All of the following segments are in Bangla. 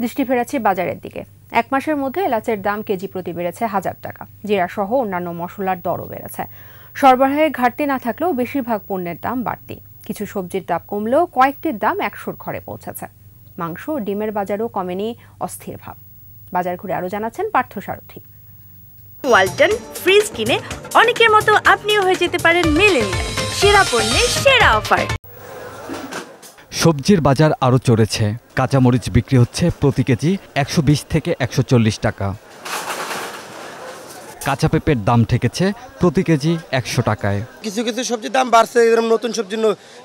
দৃষ্টি ফেরাচ্ছি বাজারের দিকে। এক মাসের মধ্যে এলাচের দাম কেজি প্রতি বেড়েছে 1000 টাকা। জিরা সহ অন্যান্য মশলার দরও বেড়েছে। সরবরাহের ঘাটতি না থাকলেও বেশিরভাগ পণ্যের দাম বাড়তি। কিছু সবজির দাম কমলেও কয়েকটির দাম 100-র ঘরে পৌঁছেছে। মাংস ও ডিমের বাজারও কমেনি অস্থির ভাব। বাজার ঘুরে আরও জানাচ্ছেন পার্থ সারথী। ওয়ালটন ফ্রিজ কিনে অনেকের মতো আপনিও হয়ে যেতে পারেন মিলেনিয়াল। সেরা পণ্যের সেরা অফার। সবজির বাজার আরও চড়েছে। কাঁচামরিচ বিক্রি হচ্ছে প্রতি কেজি 120 থেকে 140 টাকা। কাঁচা পেঁপের দাম ঠেকেছে প্রতি কেজি 100 টাকায়। কিছু কিছু সবজির দাম বাড়ছে, এরকম নতুন সবজি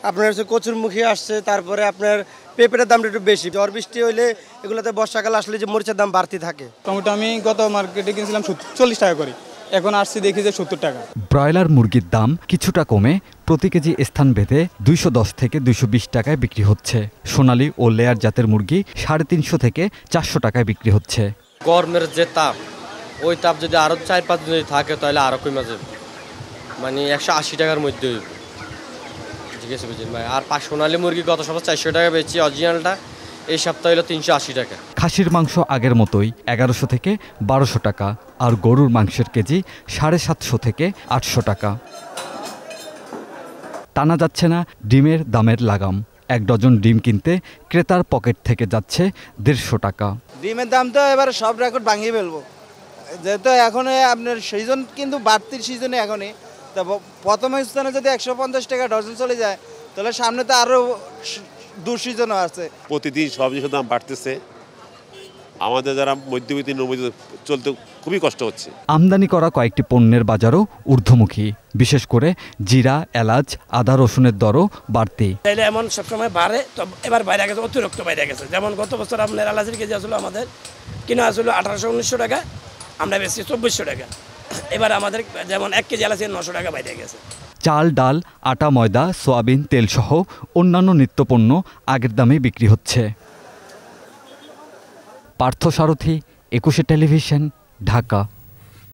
আপনার হচ্ছে কচুরমুখী আসছে, তারপরে আপনার পেঁপের দামটা একটু বেশি। ঝড় বৃষ্টি হইলে এগুলোতে বর্ষাকাল আসলে যে মরিচের দাম বাড়তি থাকে। টমেটো আমি গত মার্কেটে কিনছিলাম 40 টাকা করে, এখন আসছি দেখি যে 70 টাকা। ব্রয়লার মুরগির দাম কিছুটা কমে প্রতি কেজি স্থান ভেদে 210 থেকে 220 টাকায় বিক্রি হচ্ছে। সোনালী ও লেয়ার জাতের মুরগি 350 থেকে 400 টাকায় বিক্রি হচ্ছে। গরমের যে তাপ, ওই তাপ যদি আরও 4-5 দিন যদি থাকে তাহলে আরও কমে যাবে, মানে 180 টাকার মধ্যে হইব। ঠিক আছে বুঝলেন ভাই। আর সোনালী মুরগি গত সপ্তাহে 400 টাকা বেচি অরিজিনালটা, এই সপ্তাহে হলো 380 টাকা। খাসির মাংস আগের মতোই 1100 থেকে 1200 টাকা, আর গরুর মাংসের কেজি 750 থেকে 800 টাকা। টানা যাচ্ছে না ডিমের দামের লাগাম। 1 ডজন ডিম কিনতে ক্রেতার পকেট থেকে যাচ্ছে 150 টাকা। ডিমের দাম তো এবার সব রেকর্ড ভাঙিয়ে ফেলবো, যেহেতু এখন আপনার সিজন কিন্তু বাড়তির সিজনে এখনই তো প্রথম স্থানে যদি 150 টাকা ডজন চলে যায়, তাহলে সামনে তো আরও দুঃসিজনও আছে। প্রতিদিন সবজির দাম বাড়তেছে, আমাদের যারা মধ্যবিত্ত চলতে খুবই কষ্ট হচ্ছে। আমদানি করা কয়েকটি পণ্যের বাজারও ঊর্ধ্বমুখী। বিশেষ করে জিরা, এলাচ, আদা, রসুনের দরও বাড়তি। এমন সবসময় বাড়ে, তো এবার বাইরে গেছে, অতিরিক্ত বাইরে গেছে। যেমন গত বছর আপনার এলাচের কেজি আসলে আমাদের কিনা আসলে 1800-1900 টাকা, আমরা বেশি 2400 টাকা। এবার আমাদের যেমন 1 কেজি এলাচের 900 টাকা বাইরে গেছে। চাল, ডাল, আটা, ময়দা, সোয়াবিন তেল সহ অন্যান্য নিত্যপণ্য আগের দামে বিক্রি হচ্ছে। পার্থ সারথী, 21 টেলিভিশন, ঢাকা।